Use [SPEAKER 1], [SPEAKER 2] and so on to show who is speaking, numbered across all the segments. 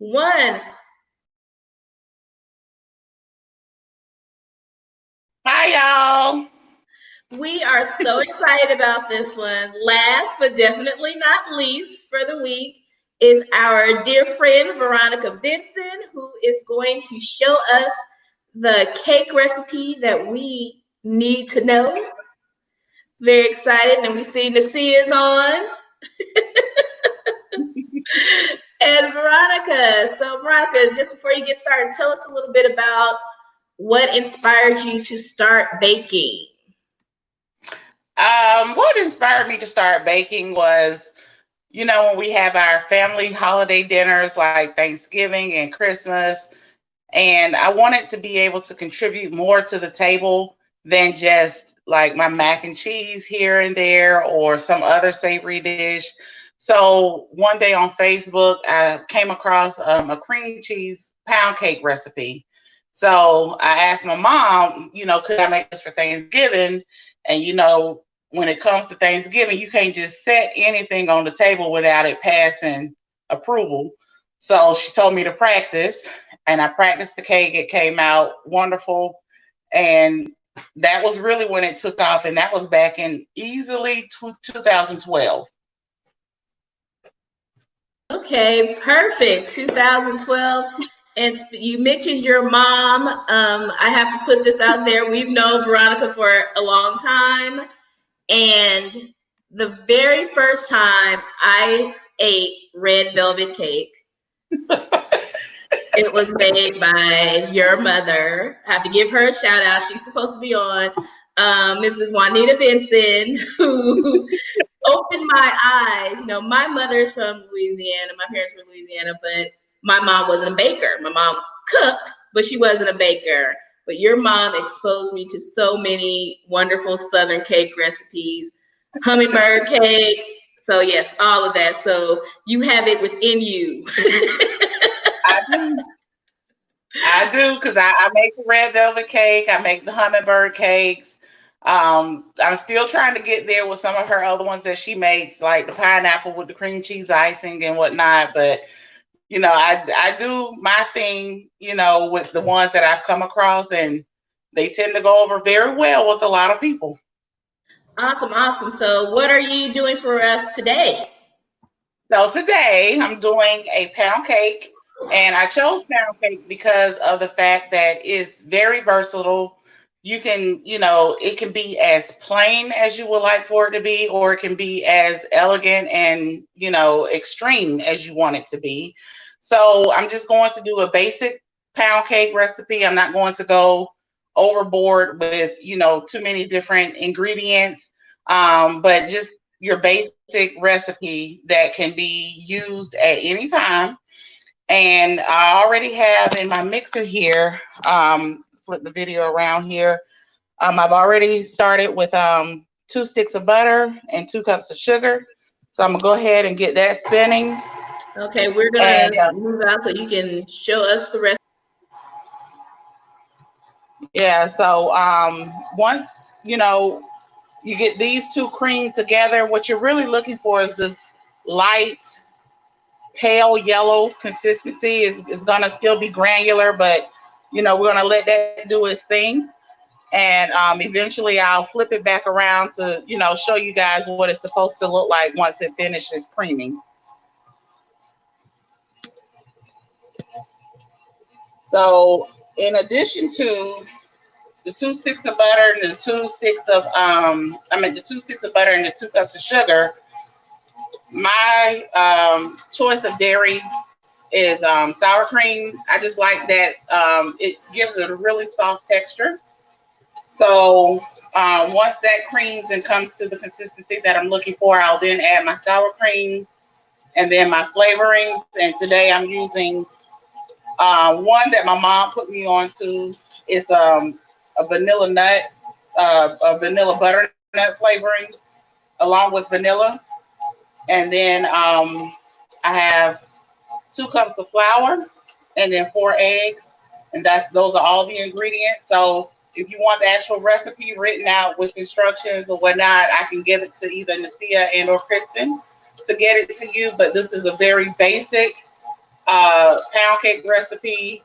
[SPEAKER 1] One.
[SPEAKER 2] Hi, y'all.
[SPEAKER 1] We are so excited about this one. Last but definitely not least for the week is our dear friend Veronica Benson, who is going to show us the cake recipe that we need to know. Very excited, and we see Nasia is on. And Veronica. So, Veronica, just before you get started, tell us a little bit about what inspired you to start baking.
[SPEAKER 2] What inspired me to start baking was, when we have our family holiday dinners like Thanksgiving and Christmas, and I wanted to be able to contribute more to the table than just like my mac and cheese here and there or some other savory dish. So one day on Facebook, I came across a cream cheese pound cake recipe. So I asked my mom, could I make this for Thanksgiving? And when it comes to Thanksgiving, you can't just set anything on the table without it passing approval. So she told me to practice, and I practiced the cake. It came out wonderful. And that was really when it took off. And that was back in easily 2012.
[SPEAKER 1] Okay, perfect. 2012. And you mentioned your mom. I have to put this out there. We've known Veronica for a long time. And the very first time I ate red velvet cake, it was made by your mother. I have to give her a shout out. She's supposed to be on. Mrs. Juanita Benson, who opened my eyes. My mother's from Louisiana. My parents were Louisiana, but my mom wasn't a baker. My mom cooked, but she wasn't a baker. But your mom exposed me to so many wonderful Southern cake recipes, hummingbird cake. So yes, all of that. So you have it within you.
[SPEAKER 2] I do because I make the red velvet cake. I make the hummingbird cakes. I'm still trying to get there with some of her other ones that she makes, like the pineapple with the cream cheese icing and whatnot. But I do my thing, with the ones that I've come across, and they tend to go over very well with a lot of people.
[SPEAKER 1] Awesome, awesome. So what are you doing for us today?
[SPEAKER 2] So today I'm doing a pound cake, and I chose pound cake because of the fact that it's very versatile. You can, it can be as plain as you would like for it to be, or it can be as elegant and, extreme as you want it to be. So I'm just going to do a basic pound cake recipe. I'm not going to go overboard with, too many different ingredients, but just your basic recipe that can be used at any time. And I already have in my mixer here, flip the video around here. I've already started with 2 sticks of butter and 2 cups of sugar. So I'm gonna go ahead and get that spinning.
[SPEAKER 1] Okay, we're gonna move out so you can show us the rest.
[SPEAKER 2] Yeah, so once you get these two creamed together, what you're really looking for is this light pale yellow consistency. Is going to still be granular, but we're going to let that do its thing. And eventually I'll flip it back around to, show you guys what it's supposed to look like once it finishes creaming. So in addition to the 2 sticks of butter and the 2 sticks of butter and the 2 cups of sugar, my choice of dairy is sour cream. I just like that. It gives it a really soft texture. So once that creams and comes to the consistency that I'm looking for, I'll then add my sour cream and then my flavorings. And today I'm using one that my mom put me on to. It's a vanilla nut, a vanilla butternut flavoring along with vanilla. And then I have 2 cups of flour and then 4 eggs. And those are all the ingredients. So if you want the actual recipe written out with instructions or whatnot, I can give it to either Nasia and or Kristen to get it to you. But this is a very basic pound cake recipe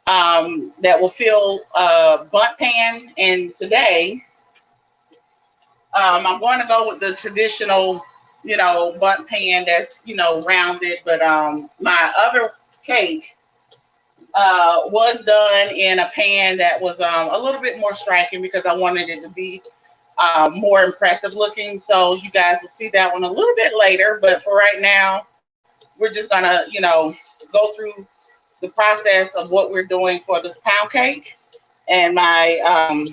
[SPEAKER 2] that will fill a bundt pan. And today, I'm going to go with the traditional, bundt pan that's, rounded. But my other cake was done in a pan that was a little bit more striking because I wanted it to be more impressive looking. So you guys will see that one a little bit later. But for right now, we're just gonna, go through the process of what we're doing for this pound cake. And my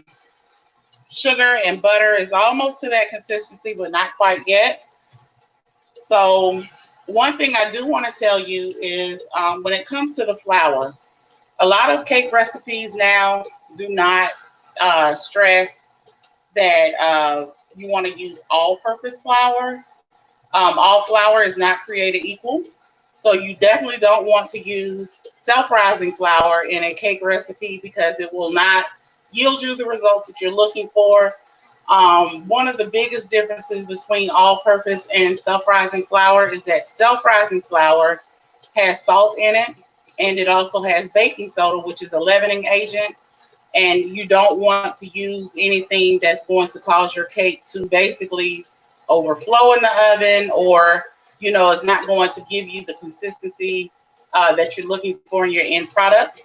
[SPEAKER 2] sugar and butter is almost to that consistency, but not quite yet. So one thing I do want to tell you is when it comes to the flour, a lot of cake recipes now do not stress that you want to use all-purpose flour. All flour is not created equal. So you definitely don't want to use self-rising flour in a cake recipe because it will not yield you the results that you're looking for. One of the biggest differences between all-purpose and self-rising flour is that self-rising flour has salt in it, and it also has baking soda, which is a leavening agent. And you don't want to use anything that's going to cause your cake to basically overflow in the oven, or it's not going to give you the consistency that you're looking for in your end product.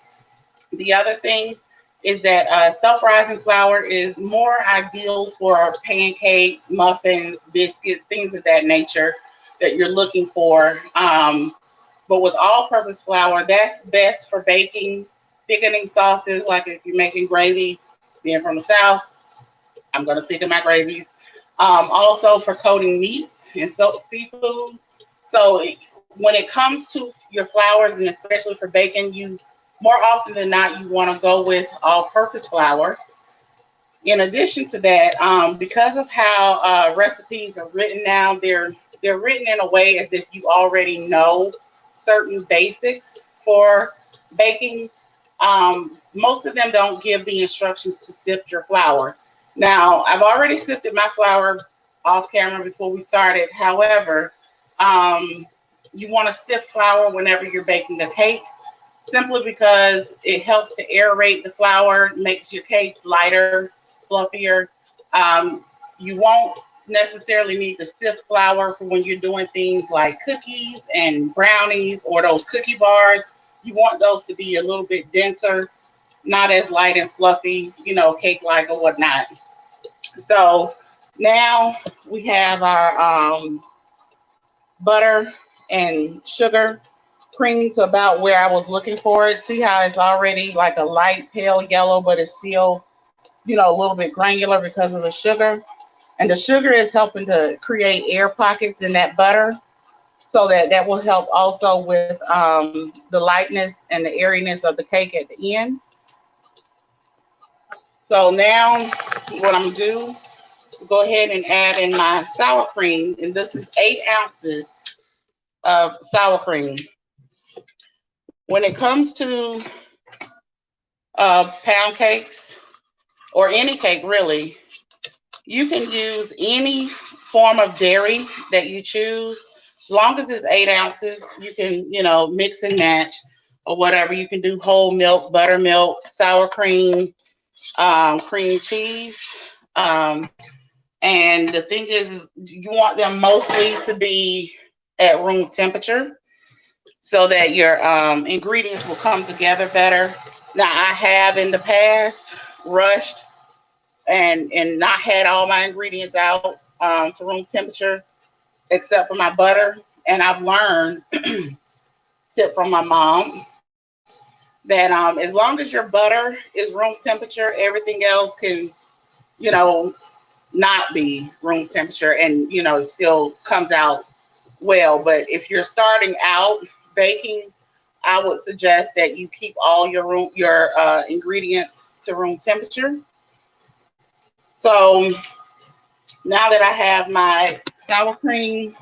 [SPEAKER 2] The other thing is that self-rising flour is more ideal for pancakes, muffins, biscuits, things of that nature that you're looking for. But with all-purpose flour, that's best for baking, thickening sauces, like if you're making gravy. Being from the South, I'm going to thicken my gravies. Also for coating meats and seafood. So when it comes to your flours, and especially for baking, you more often than not, you want to go with all-purpose flour. In addition to that, because of how recipes are written now, they're written in a way as if you already know certain basics for baking. Most of them don't give the instructions to sift your flour. Now, I've already sifted my flour off camera before we started. However, you want to sift flour whenever you're baking a cake, simply because it helps to aerate the flour, makes your cakes lighter, fluffier. You won't necessarily need to sift flour for when you're doing things like cookies and brownies or those cookie bars. You want those to be a little bit denser, not as light and fluffy, cake-like or whatnot. So now we have our butter and sugar cream to about where I was looking for it. See how it's already like a light pale yellow, but it's still, a little bit granular because of the sugar. And the sugar is helping to create air pockets in that butter, so that will help also with the lightness and the airiness of the cake at the end. So now what I'm going to do is go ahead and add in my sour cream. And this is 8 ounces of sour cream. When it comes to pound cakes, or any cake really, you can use any form of dairy that you choose. As long as it's 8 ounces, you can, mix and match or whatever. You can do whole milk, buttermilk, sour cream, cream cheese. And the thing is you want them mostly to be at room temperature so that your ingredients will come together better. Now, I have in the past rushed and not had all my ingredients out to room temperature except for my butter. And I've learned, tip from my mom, that as long as your butter is room temperature, everything else can, you know, not be room temperature, and it still comes out well. But if you're starting out baking, I would suggest that you keep all your ingredients to room temperature. So now that I have my sour cream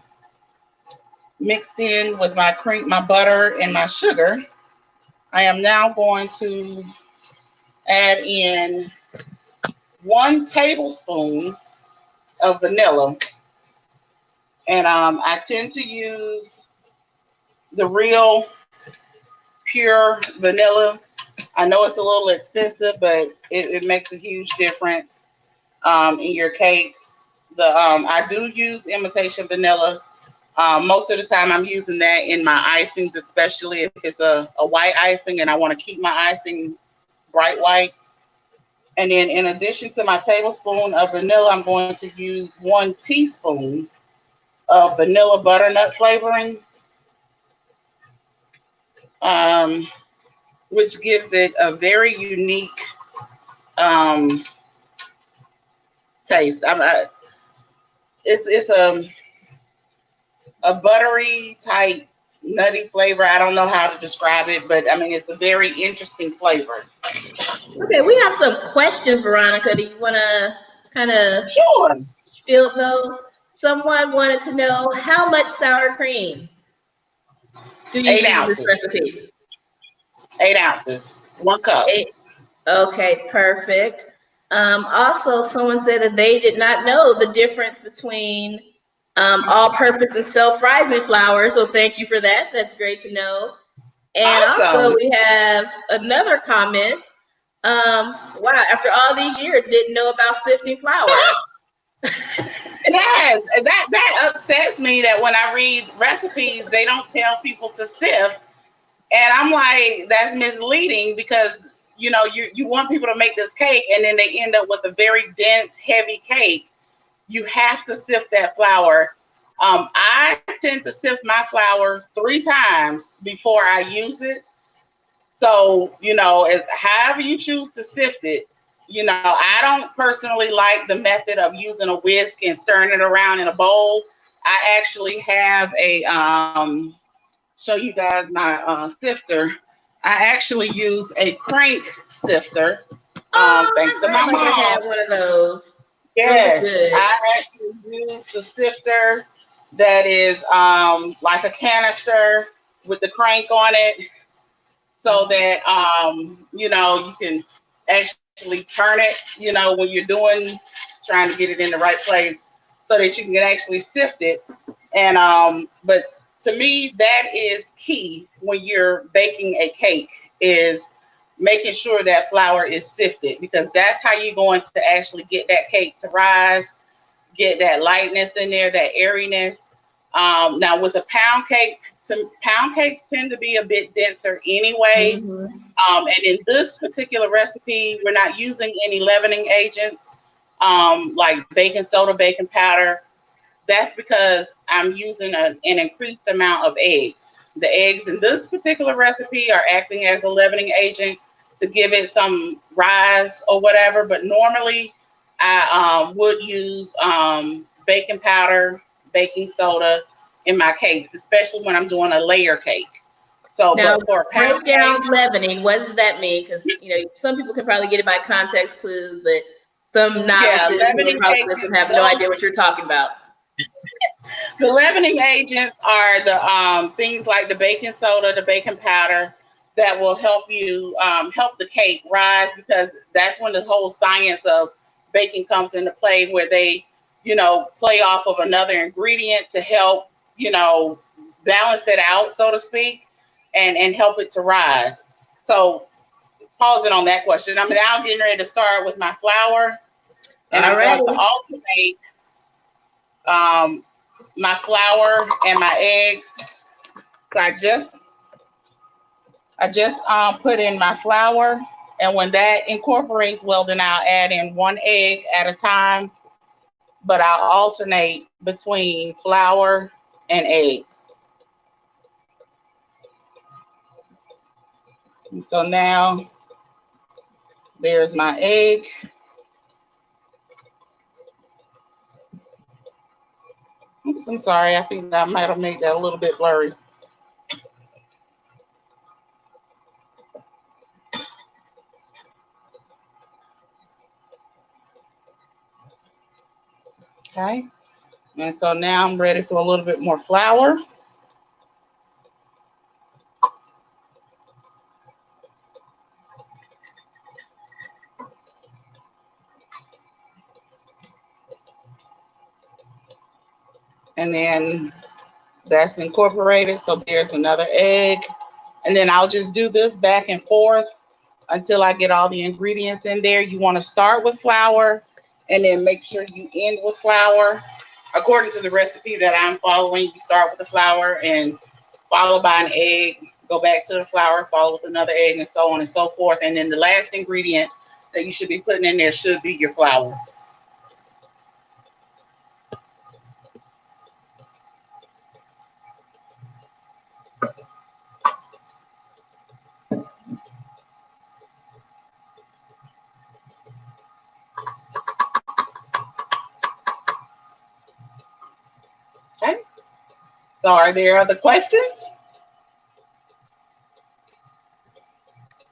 [SPEAKER 2] mixed in with my butter and my sugar, I am now going to add in 1 tablespoon of vanilla. And I tend to use the real pure vanilla. I know it's a little expensive, but it makes a huge difference in your cakes. I do use imitation vanilla. Most of the time, I'm using that in my icings, especially if it's a white icing and I want to keep my icing bright white. And then, in addition to my tablespoon of vanilla, I'm going to use 1 teaspoon of vanilla butternut flavoring, um, which gives it a very unique um, taste. It's a buttery type nutty flavor. I don't know how to describe it, but I mean it's a very interesting flavor.
[SPEAKER 1] Okay, we have some questions, Veronica. Do you want to kind of
[SPEAKER 2] Sure.
[SPEAKER 1] field those? Someone wanted to know how much sour cream do you
[SPEAKER 2] Eight
[SPEAKER 1] use in this
[SPEAKER 2] ounces.
[SPEAKER 1] recipe?
[SPEAKER 2] 8 ounces. 1 cup.
[SPEAKER 1] Eight. Okay, perfect. Also, someone said that they did not know the difference between all-purpose and self-rising flour. So thank you for that. That's great to know. And also,
[SPEAKER 2] Awesome.
[SPEAKER 1] we have another comment. Wow, after all these years, didn't know about sifting flour.
[SPEAKER 2] Yes, that upsets me that when I read recipes, they don't tell people to sift. And I'm like, that's misleading because you want people to make this cake and then they end up with a very dense, heavy cake. You have to sift that flour. I tend to sift my flour 3 times before I use it. So, however you choose to sift it, I don't personally like the method of using a whisk and stirring it around in a bowl. I actually have show you guys my sifter. I actually use a crank sifter,
[SPEAKER 1] Oh,
[SPEAKER 2] thanks
[SPEAKER 1] my
[SPEAKER 2] to my
[SPEAKER 1] grandmother
[SPEAKER 2] mom.
[SPEAKER 1] had one of those. Those are
[SPEAKER 2] Yes,
[SPEAKER 1] good.
[SPEAKER 2] I actually use the sifter that is like a canister with the crank on it, so that you can actually turn it, when you're trying to get it in the right place, so that you can actually sift it. And but to me, that is key when you're baking a cake, is making sure that flour is sifted, because that's how you're going to actually get that cake to rise, get that lightness in there, that airiness. Now with a pound cake, pound cakes tend to be a bit denser anyway.
[SPEAKER 1] Hmm.
[SPEAKER 2] And in this particular recipe, we're not using any leavening agents like baking soda, baking powder. That's because I'm using an increased amount of eggs. The eggs in this particular recipe are acting as a leavening agent to give it some rise or whatever. But normally, I would use baking powder, baking soda in my cakes, especially when I'm doing a layer cake. So,
[SPEAKER 1] Now,
[SPEAKER 2] but for a pound
[SPEAKER 1] break
[SPEAKER 2] cake,
[SPEAKER 1] down leavening. What does that mean? Because some people can probably get it by context clues, but some
[SPEAKER 2] yeah,
[SPEAKER 1] novices who are
[SPEAKER 2] leavening
[SPEAKER 1] probably
[SPEAKER 2] cakes,
[SPEAKER 1] listening have no idea what you're talking about.
[SPEAKER 2] the leavening agents are the things like the baking soda, the baking powder that will help you help the cake rise, because that's when the whole science of baking comes into play, where they, play off of another ingredient to help, balance it out, so to speak, and help it to rise. So pausing on that question, I'm now getting ready to start with my flour, and
[SPEAKER 1] All
[SPEAKER 2] I'm going to
[SPEAKER 1] righty.
[SPEAKER 2] alternate um, my flour and my eggs. So I just put in my flour, and when that incorporates well, then I'll add in 1 egg at a time. But I'll alternate between flour and eggs. And so now there's my egg. Oops, I'm sorry. I think I might have made that a little bit blurry. Okay. And so now I'm ready for a little bit more flour. And then that's incorporated. So there's another egg. And then I'll just do this back and forth until I get all the ingredients in there. You want to start with flour and then make sure you end with flour. According to the recipe that I'm following, you start with the flour and followed by an egg, go back to the flour, follow with another egg, and so on and so forth. And then the last ingredient that you should be putting in there should be your flour. Okay. So are there other questions?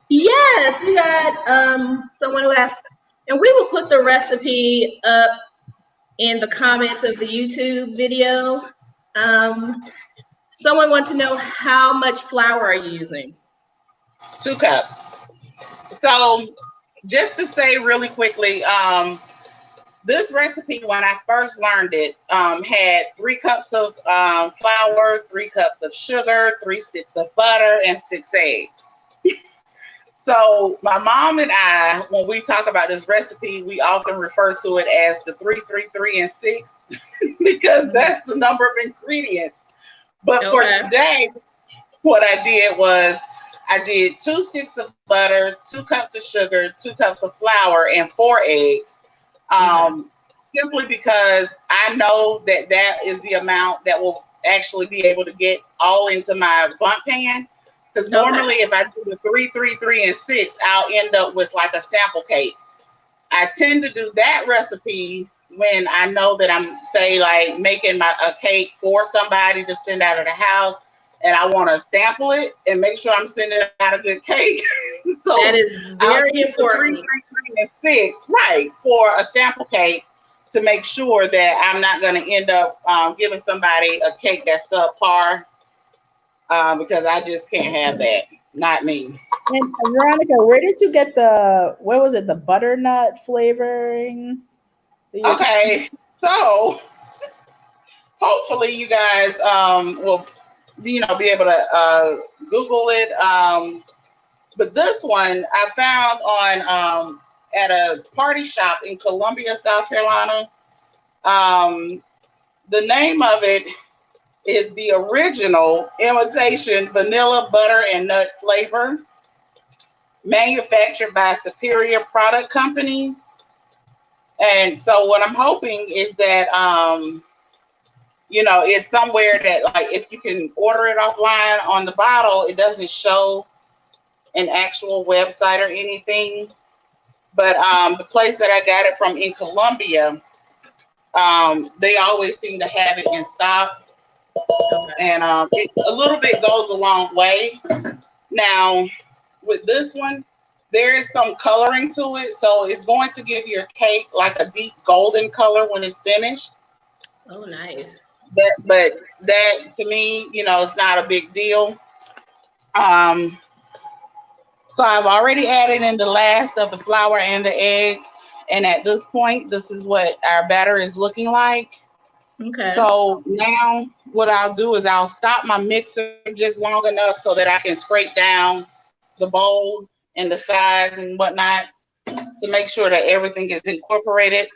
[SPEAKER 1] Yes, we got someone who asked, and we will put the recipe up in the comments of the YouTube video. Someone wants to know, how much flour are you using?
[SPEAKER 2] 2 cups. So just to say really quickly, this recipe, when I first learned it, had 3 cups of flour, 3 cups of sugar, 3 sticks of butter, and 6 eggs. So my mom and I, when we talk about this recipe, we often refer to it as the 3, 3, 3, and 6 because that's the number of ingredients. But for today, what I did was I did 2 sticks of butter, 2 cups of sugar, 2 cups of flour, and 4 eggs. Simply because I know that that is the amount that will actually be able to get all into my bundt pan. Because normally if I do the 3, 3, 3, and 6, I'll end up with like a sample cake. I tend to do that recipe when I know that I'm, say, like making a cake for somebody to send out of the house, and I want to sample it and make sure I'm sending out a good cake. So
[SPEAKER 1] that is very important.
[SPEAKER 2] 3, 3, 3, and 6, right, for a sample cake to make sure that I'm not going to end up giving somebody a cake that's subpar. Because I just can't have that. Not me.
[SPEAKER 3] And Veronica, where did you get what was it, the butternut flavoring?
[SPEAKER 2] Okay, so hopefully you guys will, be able to Google it. But this one I found on at a party shop in Columbia, South Carolina. The name of it is the original imitation vanilla butter and nut flavor, manufactured by Superior Product Company. And so what I'm hoping is that, it's somewhere that, like, if you can order it offline on the bottle, it doesn't show an actual website or anything. But the place that I got it from in Columbia, they always seem to have it in stock. And a little bit goes a long way. Now, with this one, there is some coloring to it, so it's going to give your cake like a deep golden color when it's finished.
[SPEAKER 1] Oh, nice.
[SPEAKER 2] But that, to me, it's not a big deal. So I've already added in the last of the flour and the eggs, and at this point, this is what our batter is looking like.
[SPEAKER 1] Okay.
[SPEAKER 2] So now what I'll do is I'll stop my mixer just long enough so that I can scrape down the bowl and the sides and whatnot to make sure that everything is incorporated.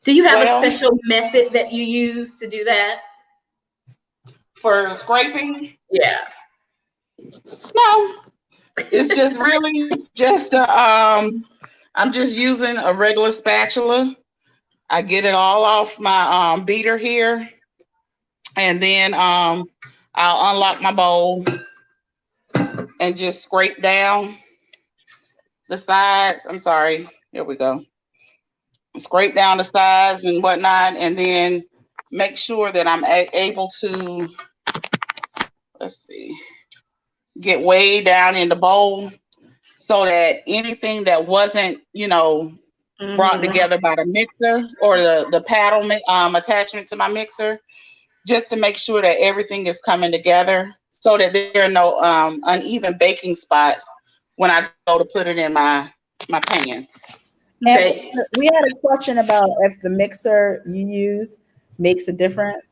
[SPEAKER 1] Do you have a special method that you use to do that?
[SPEAKER 2] For scraping?
[SPEAKER 1] Yeah.
[SPEAKER 2] No. It's just really just I'm just using a regular spatula. I get it all off my beater here, and then I'll unlock my bowl and just scrape down the sides. I'm sorry. Here we go. Scrape down the sides and whatnot, and then make sure that I'm able to, get way down in the bowl so that anything that wasn't, brought together by the mixer or the paddle attachment to my mixer, just to make sure that everything is coming together so that there are no uneven baking spots when I go to put it in my pan.
[SPEAKER 3] And we had a question about if the mixer you use makes a difference.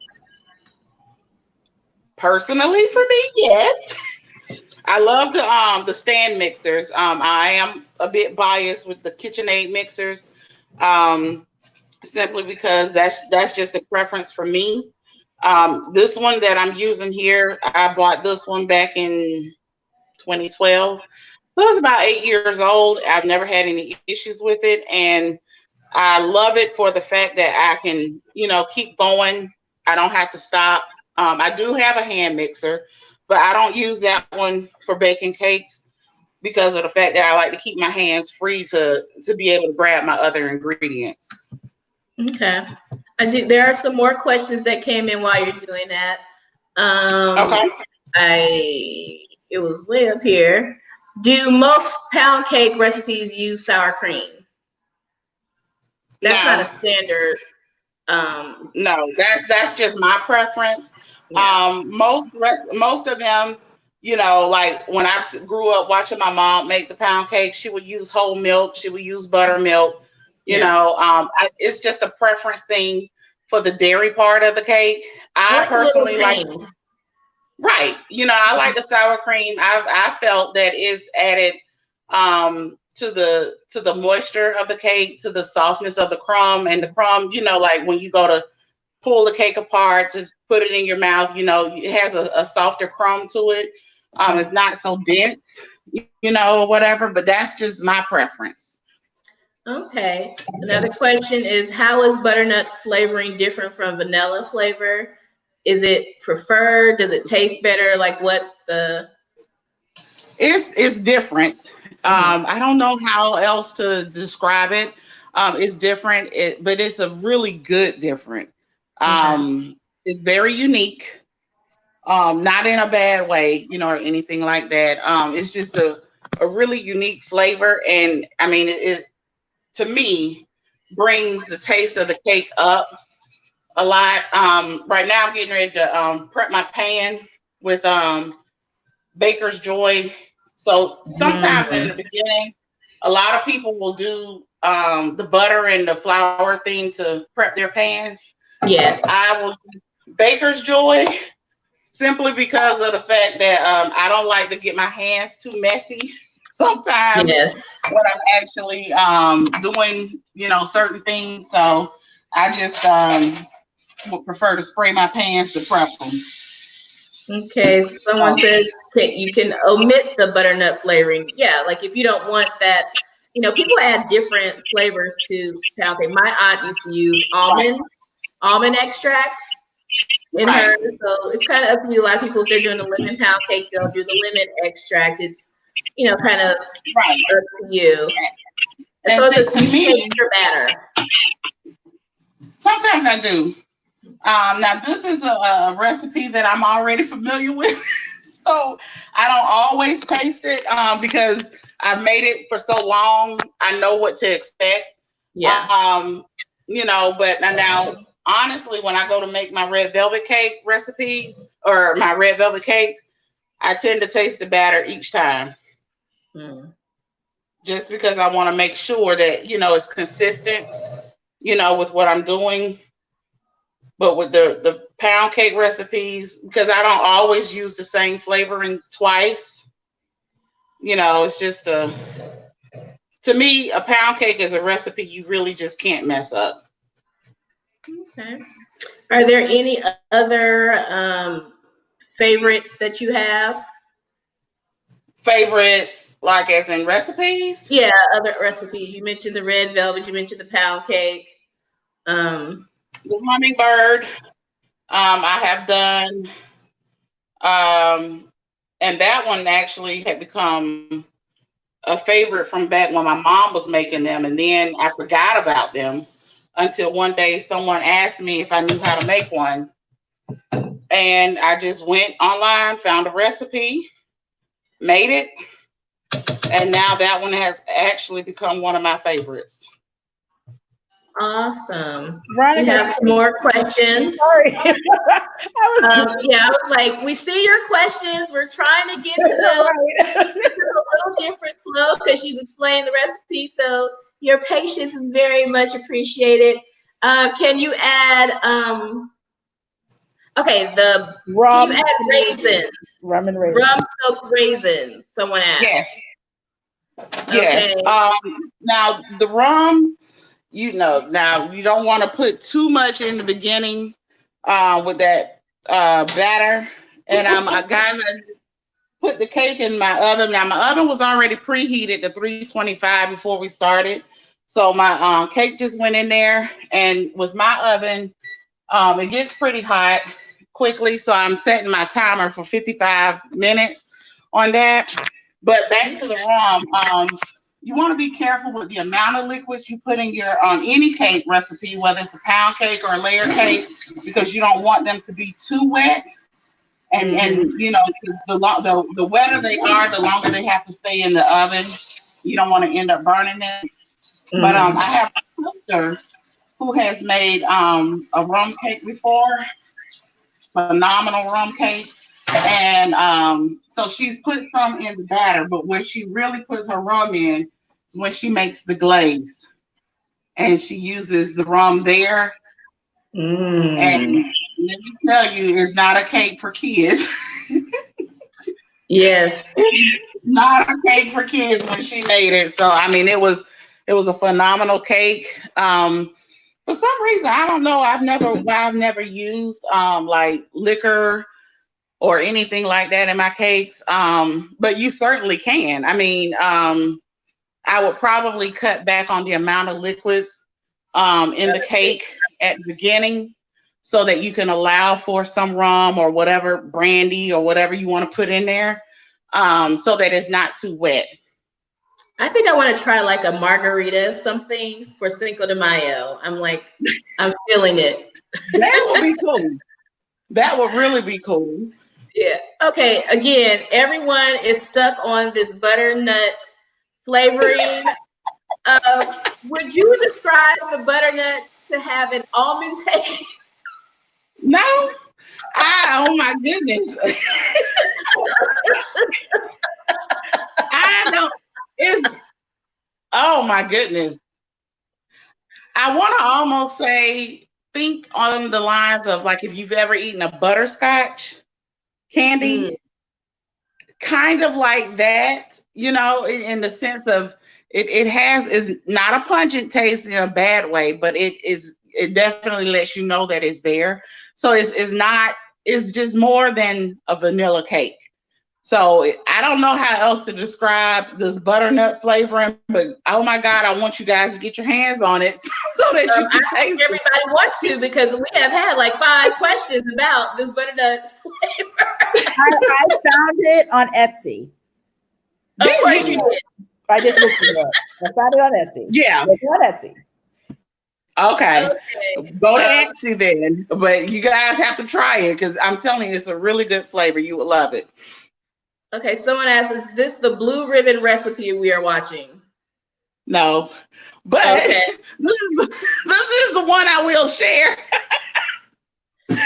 [SPEAKER 2] Personally, for me, yes. I love the stand mixers. I am a bit biased with the KitchenAid mixers, um, simply because that's just a preference for me. This one that I'm using here, I bought this one back in 2012. It was about 8 years old. I've never had any issues with it, and I love it for the fact that I can, keep going. I don't have to stop. I do have a hand mixer, but I don't use that one for baking cakes because of the fact that I like to keep my hands free to be able to grab my other ingredients.
[SPEAKER 1] Okay. I do. There are some more questions that came in while you're doing that. Um,
[SPEAKER 2] Okay.
[SPEAKER 1] it was way up here. Do most pound cake recipes use sour cream? That's not a
[SPEAKER 2] No,
[SPEAKER 1] standard.
[SPEAKER 2] no, that's just my preference.
[SPEAKER 1] Yeah.
[SPEAKER 2] Most of them, like when I grew up watching my mom make the pound cake, she would use whole milk, she would use buttermilk.
[SPEAKER 1] Yeah.
[SPEAKER 2] It's just a preference thing for the dairy part of the cake.
[SPEAKER 1] I
[SPEAKER 2] I
[SPEAKER 1] like a little
[SPEAKER 2] personally like,
[SPEAKER 1] tang.
[SPEAKER 2] right, I like the sour cream. I felt that it's added to the moisture of the cake, to the softness of the crumb, and the crumb, like when you go to pull the cake apart to put it in your mouth, it has a softer crumb to it. It's not so dense, or whatever, but that's just my preference.
[SPEAKER 1] Okay. Another question is, how is butternut flavoring different from vanilla flavor? Is it preferred? Does it taste better? Like, what's the?
[SPEAKER 2] It's different.
[SPEAKER 1] Mhm.
[SPEAKER 2] I don't know how else to describe it. It's different, but it's a really good different.
[SPEAKER 1] Okay.
[SPEAKER 2] It's very unique. Not in a bad way, or anything like that. It's just a really unique flavor, and I mean, it to me brings the taste of the cake up a lot. Right now, I'm getting ready to prep my pan with Baker's Joy. So sometimes in the
[SPEAKER 1] Mhm.
[SPEAKER 2] beginning, a lot of people will do the butter and the flour thing to prep their pans.
[SPEAKER 1] Yes.
[SPEAKER 2] I will do Baker's Joy simply because of the fact that I don't like to get my hands too messy sometimes
[SPEAKER 1] Yes.
[SPEAKER 2] when I'm actually doing, certain things. So I just would prefer to spray my pans to prep them.
[SPEAKER 1] Okay. Someone
[SPEAKER 2] So,
[SPEAKER 1] says you can omit the butternut flavoring. Yeah. Like if you don't want that, people add different flavors to pound cake. My aunt used to use
[SPEAKER 2] right,
[SPEAKER 1] almond extract in
[SPEAKER 2] right,
[SPEAKER 1] her. So it's kind of up to you. A lot of people, if they're doing a lemon pound cake, they'll do the lemon extract. It's, kind of
[SPEAKER 2] right.
[SPEAKER 1] up to you. And so
[SPEAKER 2] And
[SPEAKER 1] it's a,
[SPEAKER 2] to
[SPEAKER 1] you taste
[SPEAKER 2] me,
[SPEAKER 1] your batter.
[SPEAKER 2] sometimes I do. Now, this is a recipe that I'm already familiar with, so I don't always taste it because I've made it for so long. I know what to expect.
[SPEAKER 1] Yeah.
[SPEAKER 2] But now, honestly, when I go to make my red velvet cake recipes or my red velvet cakes, I tend to taste the batter each time
[SPEAKER 1] Mm.
[SPEAKER 2] just because I want to make sure that, it's consistent, with what I'm doing. But with the pound cake recipes, because I don't always use the same flavoring twice, it's just to me, a pound cake is a recipe you really just can't mess up.
[SPEAKER 1] Okay. Are there any other favorites that you have?
[SPEAKER 2] Favorites, like as in recipes,
[SPEAKER 1] Yeah, other recipes. You mentioned the red velvet. You mentioned the pound cake. Um,
[SPEAKER 2] the hummingbird, I have done, and that one actually had become a favorite from back when my mom was making them, and then I forgot about them until one day someone asked me if I knew how to make one. And I just went online, found a recipe, made it, and now that one has actually become one of my favorites.
[SPEAKER 1] awesome. We
[SPEAKER 3] Veronica,
[SPEAKER 1] have some more questions.
[SPEAKER 3] sorry. I was
[SPEAKER 1] Yeah, I was like, we see your questions. We're trying to get to them.
[SPEAKER 3] right.
[SPEAKER 1] This is a little different flow because she's explained the recipe. So your patience is very much appreciated. Can you add Okay, the can
[SPEAKER 3] Rum,
[SPEAKER 1] you add raisins?
[SPEAKER 3] rum and raisin.
[SPEAKER 1] Rum soaked raisins. Someone
[SPEAKER 2] Yes,
[SPEAKER 1] asked.
[SPEAKER 2] yes.
[SPEAKER 1] Okay.
[SPEAKER 2] Now the rum, now you don't want to put too much in the beginning with that batter. And guys, I put the cake in my oven. Now my oven was already preheated to 325 before we started. So my cake just went in there, and with my oven, it gets pretty hot quickly. So I'm setting my timer for 55 minutes on that. But back to the rum, you want to be careful with the amount of liquids you put in your any cake recipe, whether it's a pound cake or a layer cake, because you don't want them to be too wet. And because the wetter they are, the longer they have to stay in the oven. You don't want to end up burning them. But I have a sister who has made a rum cake before, phenomenal rum cake. And so she's put some in the batter, but where she really puts her rum in is when she makes the glaze. And she uses the rum there. And let me tell you, it's not a cake for kids.
[SPEAKER 1] Yes.
[SPEAKER 2] Not a cake for kids when she made it. So I mean, it was a phenomenal cake. For some reason, I don't know. I've never used like liquor or anything like that in my cakes. But you certainly can. I mean, I would probably cut back on the amount of liquids in the cake at the beginning, so that you can allow for some rum or whatever, brandy or whatever you want to put in there, so that it's not too wet.
[SPEAKER 1] I think I want to try like a margarita something for Cinco de Mayo. I'm feeling it.
[SPEAKER 2] That would be cool. That would really be cool.
[SPEAKER 1] Yeah. Okay. Again, everyone is stuck on this butternut flavoring. Would you describe the butternut to have an almond taste?
[SPEAKER 2] No. Oh my goodness. I don't. It's. Oh my goodness. I want to almost say, think on the lines of like if you've ever eaten a butterscotch candy, kind of like that, in the sense of is not a pungent taste in a bad way, but it definitely lets you know that it's there. So it's just more than a vanilla cake. So I don't know how else to describe this butternut flavoring, but oh my God, I want you guys to get your hands on it so that you can taste it.
[SPEAKER 1] Everybody wants to, because we have had like 5 questions about this butternut flavor.
[SPEAKER 3] I found it on Etsy.
[SPEAKER 1] Of course you did.
[SPEAKER 3] I just looked it up. I found it on Etsy.
[SPEAKER 2] Yeah.
[SPEAKER 3] It's on Etsy.
[SPEAKER 2] Okay. Go to Etsy then. But you guys have to try it, because I'm telling you, it's a really good flavor. You would love it.
[SPEAKER 1] Okay, someone asks, is this the blue ribbon recipe we are watching?
[SPEAKER 2] No. But this is the one I will share.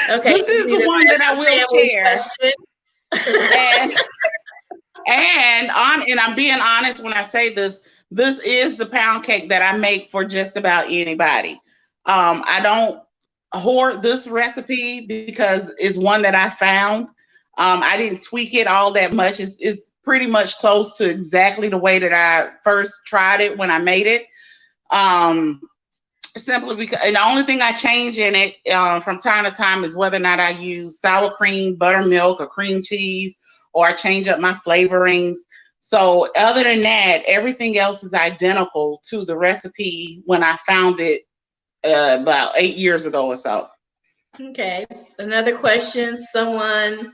[SPEAKER 1] Okay.
[SPEAKER 2] This is the one that I will share. And I'm being honest when I say this. This is the pound cake that I make for just about anybody. I don't hoard this recipe because it's one that I found. I didn't tweak it all that much. It's pretty much close to exactly the way that I first tried it when I made it. Simply because, and the only thing I change in it from time to time is whether or not I use sour cream, buttermilk, or cream cheese, or I change up my flavorings. So other than that, everything else is identical to the recipe when I found it about 8 years ago or so.
[SPEAKER 1] Okay. Another question. Someone,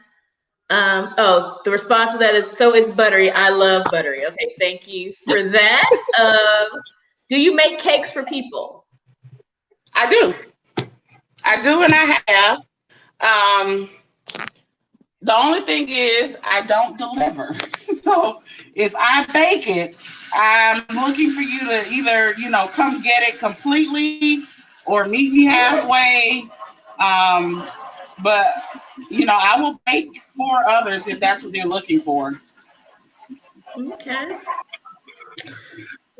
[SPEAKER 1] the response to that is, so it's buttery. I love buttery. Okay. Thank you for that. Do you make cakes for people?
[SPEAKER 2] I do, and I have. The only thing is I don't deliver. So if I bake it, I'm looking for you to either, come get it completely or meet me halfway. But, I will bake for others if that's what they're looking for.
[SPEAKER 1] Okay.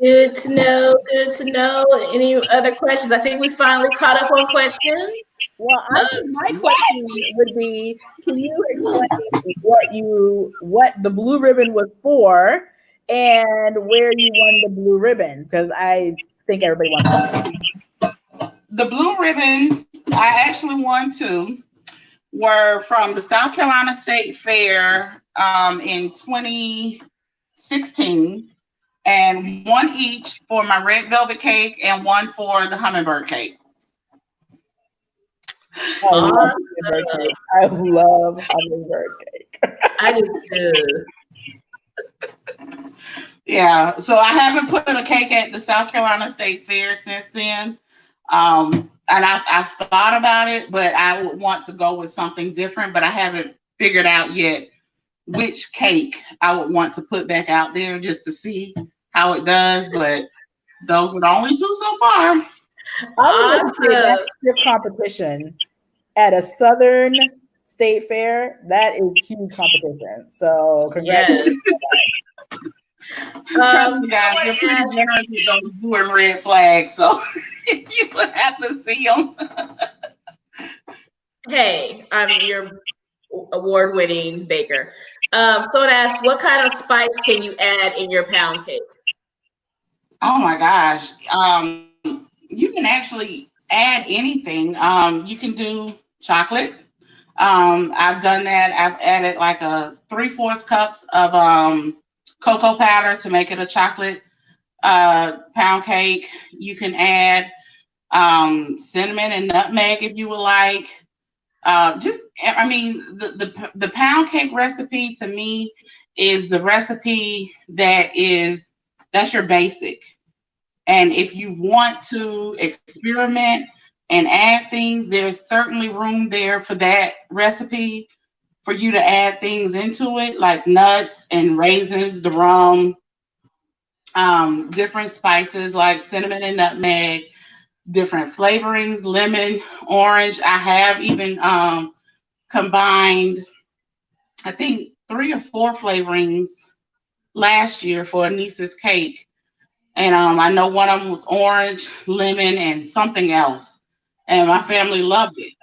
[SPEAKER 1] Good to know. Good to know. Any other questions? I think we finally caught up on questions.
[SPEAKER 3] Well, I think my question would be, can you explain what the blue ribbon was for and where you won the blue ribbon? Because I think everybody wants that.
[SPEAKER 2] The blue ribbons, I actually won two, were from the South Carolina State Fair in 2016, and one each for my red velvet cake and one for the hummingbird cake.
[SPEAKER 3] I love hummingbird cake.
[SPEAKER 1] I do too.
[SPEAKER 2] Yeah, so I haven't put a cake at the South Carolina State Fair since then. And I've thought about it, but I would want to go with something different, but I haven't figured out yet which cake I would want to put back out there just to see how it does. But those were the only two so far.
[SPEAKER 3] I would say that stiff competition at a Southern State Fair, that is huge competition. So congratulations.
[SPEAKER 2] Trust me, guys, you're pretty generous with those blue and red flags, so you would have to see them.
[SPEAKER 1] Hey, I'm your award-winning baker. Someone asked, what kind of spice can you add in your pound cake?
[SPEAKER 2] Oh my gosh. You can actually add anything. You can do chocolate. I've done that. I've added like a 3/4 cups of cocoa powder to make it a chocolate pound cake. You can add cinnamon and nutmeg if you would like. The pound cake recipe to me is the recipe that's your basic. And if you want to experiment and add things, there's certainly room there for that recipe for you to add things into it, like nuts and raisins, the rum, different spices like cinnamon and nutmeg, different flavorings, lemon, orange. I have even combined, I think, 3 or 4 flavorings last year for a niece's cake. And I know one of them was orange, lemon, and something else. And my family loved it.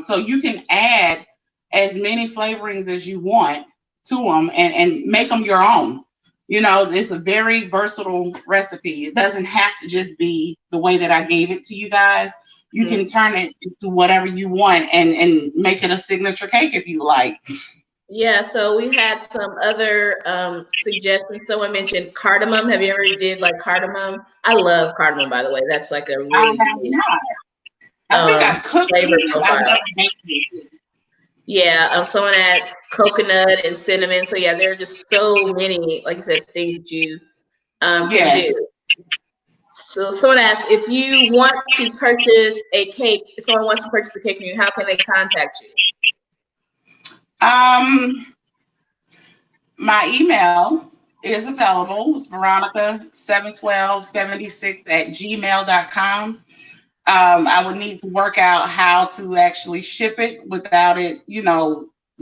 [SPEAKER 2] So you can add as many flavorings as you want to them and make them your own. You know, it's a very versatile recipe. It doesn't have to just be the way that I gave it to you guys. You can turn it into whatever you want and make it a signature cake if you like.
[SPEAKER 1] Yeah, so we had some other suggestions. Someone mentioned cardamom. Have you ever did like cardamom? I love cardamom, by the way. That's like a really
[SPEAKER 2] great I think I've cooked
[SPEAKER 1] flavor
[SPEAKER 2] it.
[SPEAKER 1] profile.
[SPEAKER 2] I've never made it.
[SPEAKER 1] Yeah, someone adds coconut and cinnamon. So yeah, there are just so many, like you said, things that you can do. So someone asked, if you want to purchase a cake, if someone wants to purchase a cake from you, how can they contact you?
[SPEAKER 2] My email is available. It's Veronica71276@gmail.com. I would need to work out how to actually ship it without it,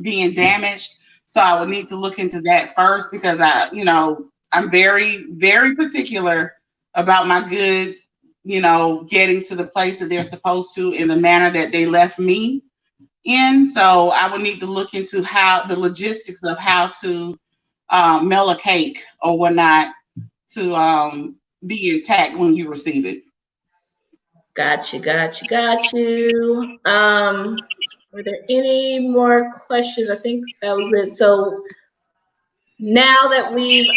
[SPEAKER 2] being damaged. So I would need to look into that first because I'm very, very particular about my goods, getting to the place that they're supposed to in the manner that they left me in. So I would need to look into how the logistics of how to mail a cake or whatnot to be intact when you receive it.
[SPEAKER 1] Got you. Were there any more questions? I think that was it. So now that we've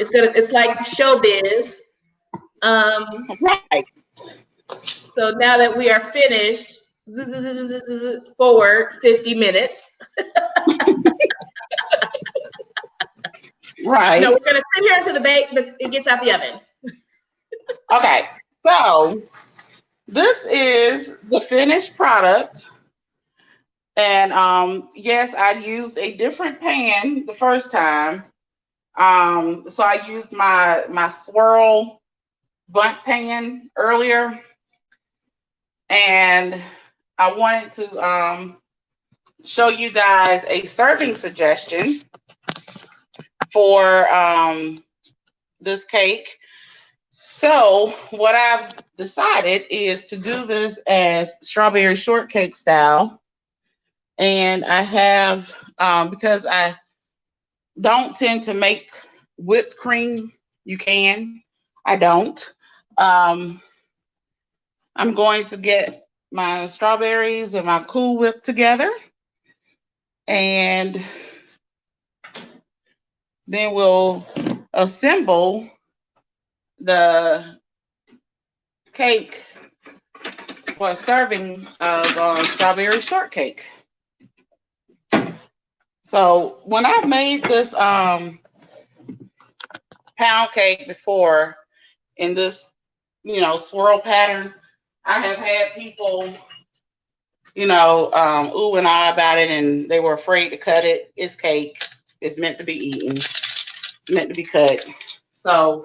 [SPEAKER 1] it's like showbiz.
[SPEAKER 2] Right.
[SPEAKER 1] So now that we are finished, forward 50 minutes.
[SPEAKER 2] Right.
[SPEAKER 1] No, we're gonna sit here until it gets out the oven.
[SPEAKER 2] Okay, so this is the finished product. And yes, I used a different pan the first time. So I used my swirl bundt pan earlier. And I wanted to show you guys a serving suggestion for this cake. So what I've decided is to do this as strawberry shortcake style. And I have, because I don't tend to make whipped cream, you can. I don't. Um, I'm going to get my strawberries and my Cool Whip together. And then we'll assemble the cake for a serving of strawberry shortcake. So when I've made this pound cake before in this, swirl pattern, I have had people, ooh and ah about it, and they were afraid to cut it. It's cake. It's meant to be eaten. It's meant to be cut. So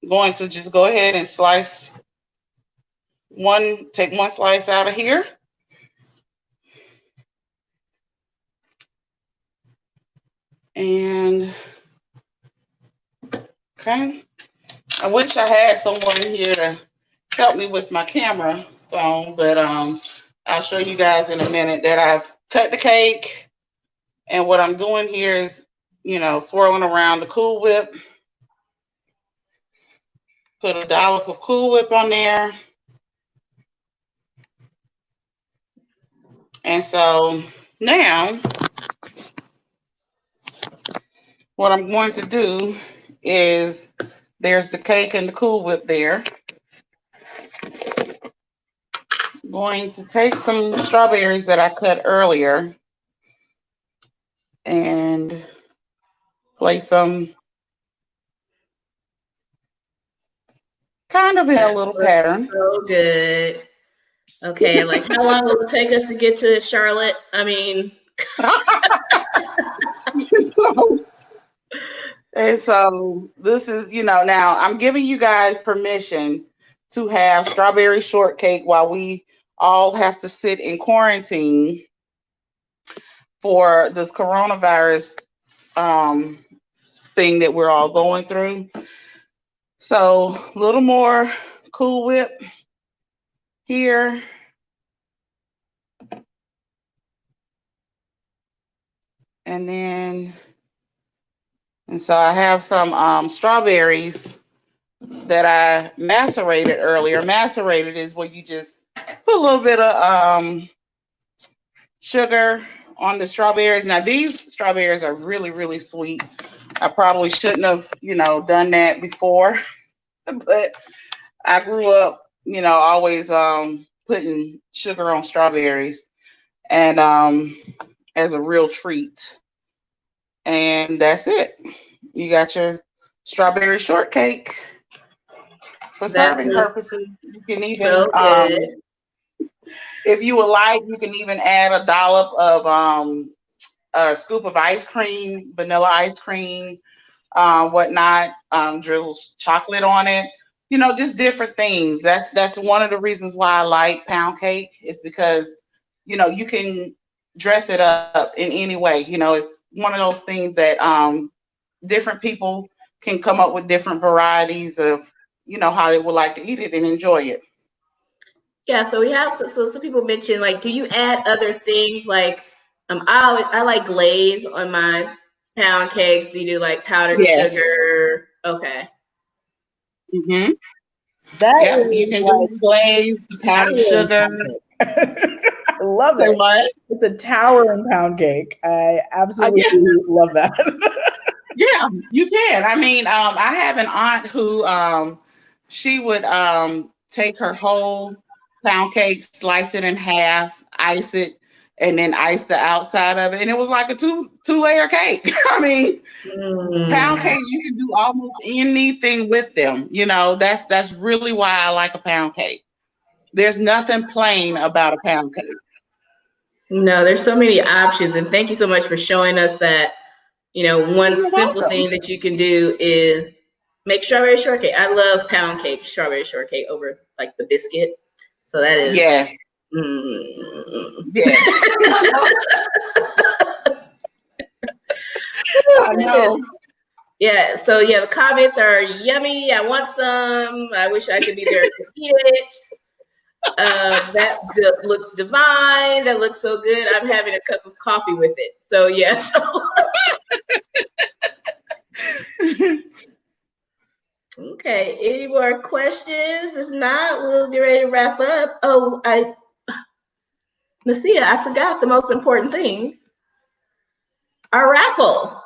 [SPEAKER 2] going to just go ahead and take one slice out of here. And okay, I wish I had someone here to help me with my camera phone, but I'll show you guys in a minute that I've cut the cake. And what I'm doing here is, swirling around the Cool Whip. Put a dollop of Cool Whip on there. And so now what I'm going to do is, there's the cake and the Cool Whip there. I'm going to take some strawberries that I cut earlier and place them kind of in a little pattern.
[SPEAKER 1] So good. Okay, like how long will it take us to get to Charlotte? I mean,
[SPEAKER 2] so this is, now I'm giving you guys permission to have strawberry shortcake while we all have to sit in quarantine for this coronavirus thing that we're all going through. So a little more Cool Whip here. And so I have some strawberries that I macerated earlier. Macerated is where you just put a little bit of sugar on the strawberries. Now these strawberries are really, really sweet. I probably shouldn't have, done that before, but I grew up, always putting sugar on strawberries, and as a real treat. And that's it. You got your strawberry shortcake. For serving purposes, you can even, if you would like, you can even add a dollop of a scoop of ice cream, vanilla ice cream, whatnot, drizzle chocolate on it. Just different things. That's one of the reasons why I like pound cake, is because, you can dress it up in any way. It's one of those things that different people can come up with different varieties of, how they would like to eat it and enjoy it.
[SPEAKER 1] Yeah, so we have so some people mention, like, do you add other things like I like glaze on my pound cakes. Do you do like powdered sugar? Okay.
[SPEAKER 2] Mm-hmm. You can do glaze, powdered sugar.
[SPEAKER 3] I love it.
[SPEAKER 2] What?
[SPEAKER 3] It's a towering pound cake. I absolutely love that.
[SPEAKER 2] Yeah, you can. I mean, I have an aunt who she would take her whole pound cake, slice it in half, ice it, and then ice the outside of it, and it was like a two-layer cake. I mean, pound cakes, you can do almost anything with them. That's really why I like a pound cake. There's nothing plain about a pound cake.
[SPEAKER 1] No, there's so many options, and thank you so much for showing us that. One simple thing that you can do is make strawberry shortcake. I love pound cake, strawberry shortcake over like the biscuit. So that is
[SPEAKER 2] yes. Yes. I know.
[SPEAKER 1] Yeah, so yeah, the comments are yummy. I want some. I wish I could be there to eat it. That looks divine. That looks so good. I'm having a cup of coffee with it. So yeah. Okay. Any more questions? If not, we'll get ready to wrap up. Oh, Nasia, I forgot the most important thing. Our raffle.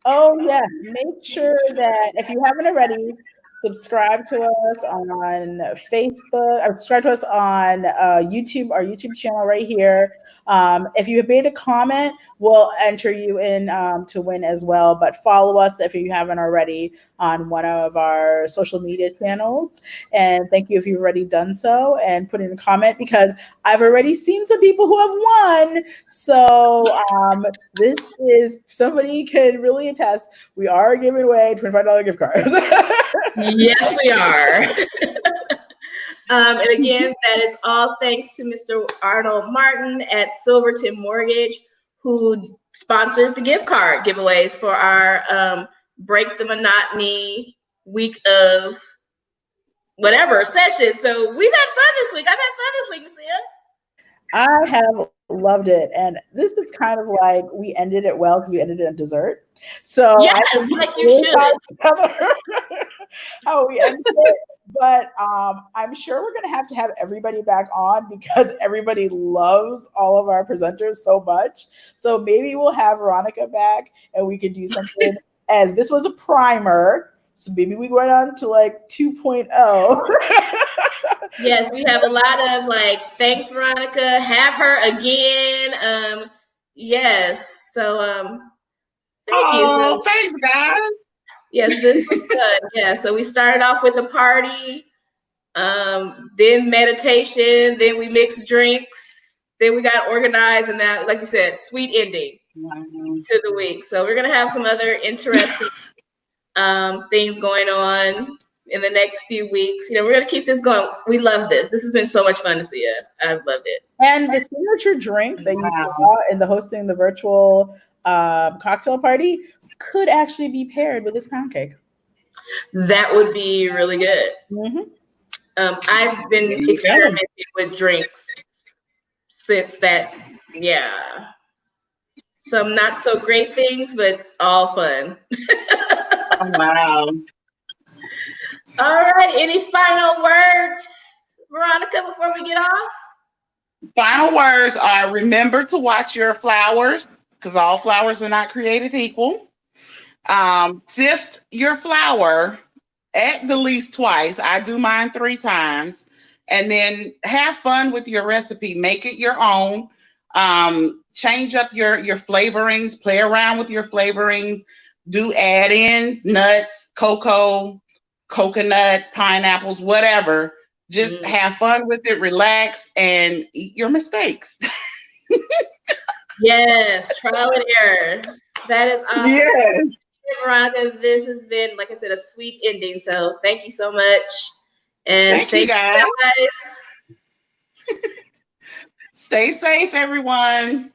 [SPEAKER 3] Oh yes, make sure that if you haven't already, subscribe to us on Facebook, or subscribe to us on YouTube, our YouTube channel right here. If you have made a comment, we'll enter you in to win as well. But follow us if you haven't already on one of our social media channels. And thank you if you've already done so, and put in a comment, because I've already seen some people who have won. So this is, somebody can really attest, we are giving away $25 gift cards.
[SPEAKER 1] Yes, we are. And again, that is all thanks to Mr. Arnold Martin at Silverton Mortgage, who sponsored the gift card giveaways for our Break the Monotony week of whatever session. So we've had fun this week. I've had fun this week, Lucia.
[SPEAKER 3] I have loved it. And this is kind of like, we ended it well because we ended it on dessert. So
[SPEAKER 1] yes, like you should.
[SPEAKER 3] How we ended it. But I'm sure we're going to have everybody back on, because everybody loves all of our presenters so much. So maybe we'll have Veronica back and we can do something, as this was a primer. So maybe we went on to like 2.0.
[SPEAKER 1] Yes, we have a lot of like, thanks, Veronica. Have her again. Yes. So thank you.
[SPEAKER 2] Oh, thanks, guys.
[SPEAKER 1] Yes, this was fun. Yeah. So we started off with a party, then meditation, then we mixed drinks, then we got organized, and that, like you said, sweet ending to the week. So we're gonna have some other interesting things going on in the next few weeks. You know, we're gonna keep this going. We love this. This has been so much fun to see you. I've loved it.
[SPEAKER 3] And the signature drink that you saw in the hosting the virtual cocktail party could actually be paired with this pound cake.
[SPEAKER 1] That would be really good.
[SPEAKER 3] Mm-hmm.
[SPEAKER 1] I've been experimenting with drinks since that. Yeah. Some not so great things, but all fun.
[SPEAKER 2] Oh, wow.
[SPEAKER 1] All right. Any final words, Veronica, before we get off?
[SPEAKER 2] Final words are, remember to watch your flowers, because all flowers are not created equal. Sift your flour at the least twice. I do mine 3 times. And then have fun with your recipe. Make it your own. Change up your flavorings. Play around with your flavorings. Do add-ins, nuts, cocoa, coconut, pineapples, whatever. Just have fun with it, relax, and eat your mistakes.
[SPEAKER 1] Yes, trial and error. That is awesome.
[SPEAKER 2] Yes.
[SPEAKER 1] Veronica, this has been, like I said, a sweet ending. So thank you so much. And
[SPEAKER 2] thank you guys.
[SPEAKER 1] guys.
[SPEAKER 2] Stay safe, everyone.